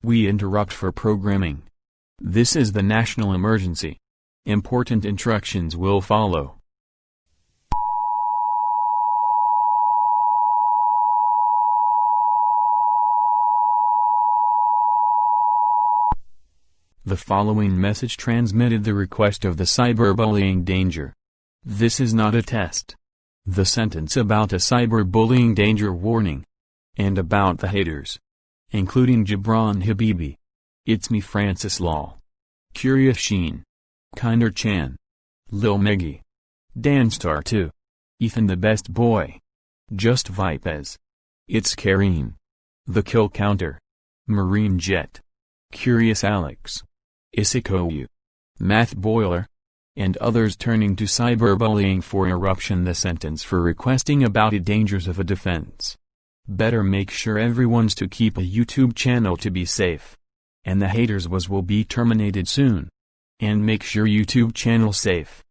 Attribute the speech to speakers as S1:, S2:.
S1: We interrupt for programming. This is the national emergency. Important instructions will follow. The following message transmitted the request of the cyberbullying danger. This is not a test. The sentence about a cyberbullying danger warning. And about the haters. Including Gibran Habibi. It's me Francis Law. Curious Sheen. Kinder Chan. Lil Meggy. Danstar 2. Ethan the Best Boy. Just Vipez. It's Kareem. The Kill Counter. Marine Jet. Curious Alex. Isikowu. Math Boiler. And others turning to cyberbullying for eruption. The sentence for requesting about the dangers of a defense. Better make sure everyone's to keep a YouTube channel to be safe. And the haters will be terminated soon. And make sure YouTube channel safe.